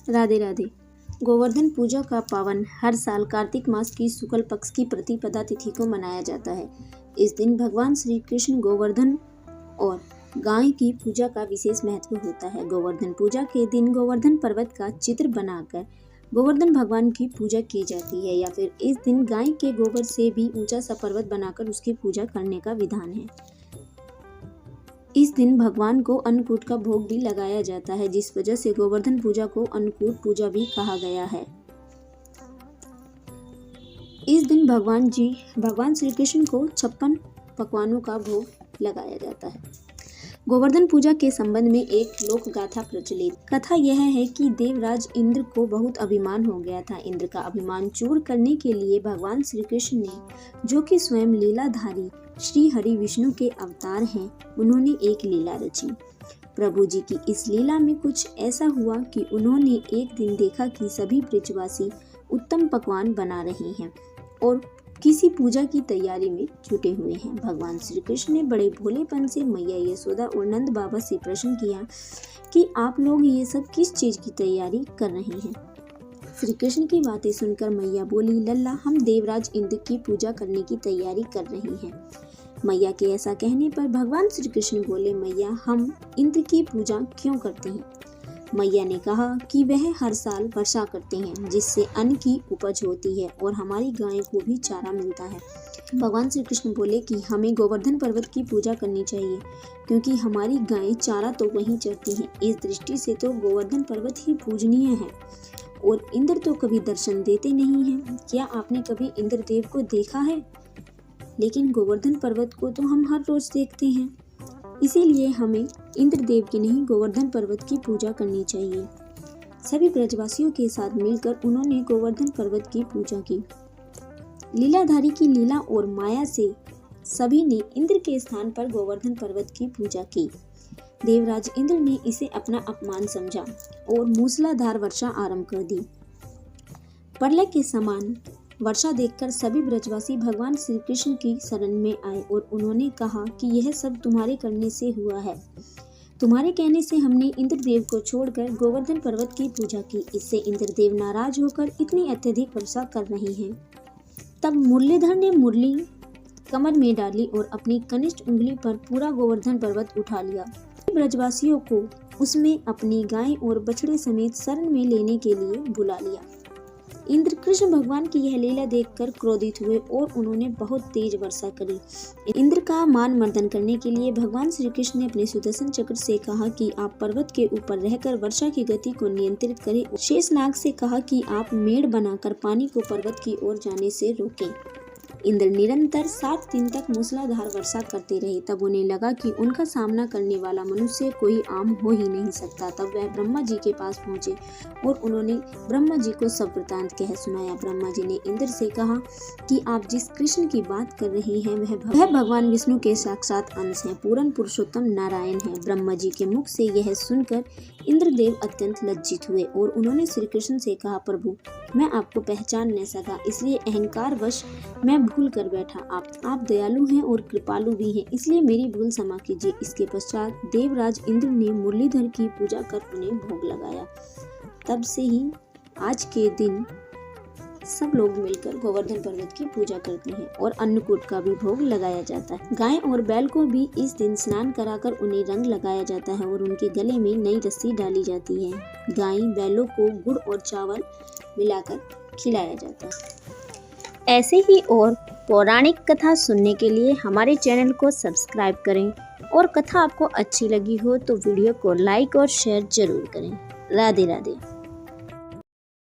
राधे राधे। गोवर्धन पूजा का पावन हर साल कार्तिक मास की शुक्ल पक्ष की प्रतिपदा तिथि को मनाया जाता है। इस दिन भगवान श्री कृष्ण गोवर्धन और गाय की पूजा का विशेष महत्व होता है। गोवर्धन पूजा के दिन गोवर्धन पर्वत का चित्र बनाकर गोवर्धन भगवान की पूजा की जाती है, या फिर इस दिन गाय के गोबर से भी ऊंचा सा पर्वत बनाकर उसकी पूजा करने का विधान है। इस दिन भगवान को अन्नकूट का भोग भी लगाया जाता है, जिस वजह से गोवर्धन पूजा को अन्नकूट पूजा भी कहा गया है। इस दिन भगवान श्री कृष्ण को 56 पकवानों का भोग लगाया जाता है। गोवर्धन पूजा के संबंध में एक लोक गाथा प्रचलित। कथा यह है कि देवराज इंद्र को बहुत अभिमान हो गया था। इंद्र का अभिमान चूर करने के लिए भगवान श्री कृष्ण ने, जो कि स्वयं लीलाधारी श्री हरि विष्णु के अवतार हैं, उन्होंने एक लीला रची। प्रभु जी की इस लीला में कुछ ऐसा हुआ कि उन्होंने एक दिन देखा कि सभी ब्रजवासी उत्तम पकवान बना रहे हैं और किसी पूजा की तैयारी में जुटे हुए हैं। भगवान श्री कृष्ण ने बड़े भोलेपन से मैया यशोदा और नंद बाबा से प्रश्न किया कि आप लोग ये सब किस चीज की तैयारी कर रहे हैं। श्री कृष्ण की बातें सुनकर मैया बोली, लल्ला, हम देवराज इंद्र की पूजा करने की तैयारी कर रहे हैं। मैया के ऐसा कहने पर भगवान श्री कृष्ण बोले, मैया, हम इंद्र की पूजा क्यों करते हैं? मैया ने कहा कि वह हर साल वर्षा करते हैं, जिससे अन्न की उपज होती है और हमारी गाय को भी चारा मिलता है। भगवान श्री कृष्ण बोले कि हमें गोवर्धन पर्वत की पूजा करनी चाहिए, क्योंकि हमारी गाय चारा तो वहीं चरती हैं। इस दृष्टि से तो गोवर्धन पर्वत ही पूजनीय है और इंद्र तो कभी दर्शन देते नहीं हैं। क्या आपने कभी इंद्र देव को देखा है? लेकिन गोवर्धन पर्वत को तो हम हर रोज देखते हैं। इसीलिए हमें इंद्र देव की नहीं, गोवर्धन पर्वत की पूजा करनी चाहिए। सभी ब्रजवासियों के साथ मिलकर उन्होंने गोवर्धन पर्वत की पूजा की। लीलाधारी की लीला और माया से सभी ने इंद्र के स्थान पर गोवर्धन पर्वत की पूजा की। देवराज इंद्र ने इसे अपना अपमान समझा और मूसलाधार वर्षा आरंभ कर दी। प्रलय के समान वर्षा देखकर सभी ब्रजवासी भगवान श्री कृष्ण की शरण में आए और उन्होंने कहा कि यह सब तुम्हारे करने से हुआ है। तुम्हारे कहने से हमने इंद्रदेव को छोड़कर गोवर्धन पर्वत की पूजा की। इससे इंद्रदेव नाराज होकर इतनी अत्यधिक वर्षा कर रहे हैं। तब मुरलीधर ने मुरली कमर में डाली और अपनी कनिष्ठ उंगली पर पूरा गोवर्धन पर्वत उठा लिया। ब्रजवासियों को उसमें अपनी गाय और बछड़े समेत शरण में लेने के लिए बुला लिया। इंद्र कृष्ण भगवान की यह लीला देखकर क्रोधित हुए और उन्होंने बहुत तेज वर्षा करी। इंद्र का मान मर्दन करने के लिए भगवान श्री कृष्ण ने अपने सुदर्शन चक्र से कहा कि आप पर्वत के ऊपर रहकर वर्षा की गति को नियंत्रित करें। शेषनाग से कहा कि आप मेड़ बनाकर पानी को पर्वत की ओर जाने से रोकें। इंद्र निरंतर 7 दिन तक मूसलाधार वर्षा करते रहे। तब उन्हें लगा कि उनका सामना करने वाला मनुष्य कोई आम हो ही नहीं सकता। तब वह ब्रह्मा जी के पास पहुंचे और उन्होंने ब्रह्मा जी को सब वृतांत कह सुनाया। ब्रह्मा जी ने इंद्र से कहा कि आप जिस कृष्ण की बात कर रहे हैं वह भगवान विष्णु के साक्षात अंश हैं, पूर्ण पुरुषोत्तम नारायण हैं। ब्रह्मा जी के मुख से यह सुनकर इंद्रदेव अत्यंत लज्जित हुए और उन्होंने श्री कृष्ण से कहा, प्रभु, मैं आपको पहचान न सका, इसलिए अहंकार वश मैं भूल कर बैठा। आप दयालु हैं और कृपालु भी हैं, इसलिए मेरी भूल क्षमा कीजिए। इसके पश्चात देवराज इंद्र ने मुरलीधर की पूजा कर उन्हें भोग लगाया। तब से ही आज के दिन सब लोग मिलकर गोवर्धन पर्वत की पूजा करते हैं और अन्नकूट का भी भोग लगाया जाता है। गाय और बैल को भी इस दिन स्नान कराकर उन्हें रंग लगाया जाता है और उनके गले में नई रस्सी डाली जाती है। गाय बैलों को गुड़ और चावल मिलाकर खिलाया जाता है। ऐसे ही और पौराणिक कथा सुनने के लिए हमारे चैनल को सब्सक्राइब करें और कथा आपको अच्छी लगी हो तो वीडियो को लाइक और शेयर जरूर करें। राधे राधे।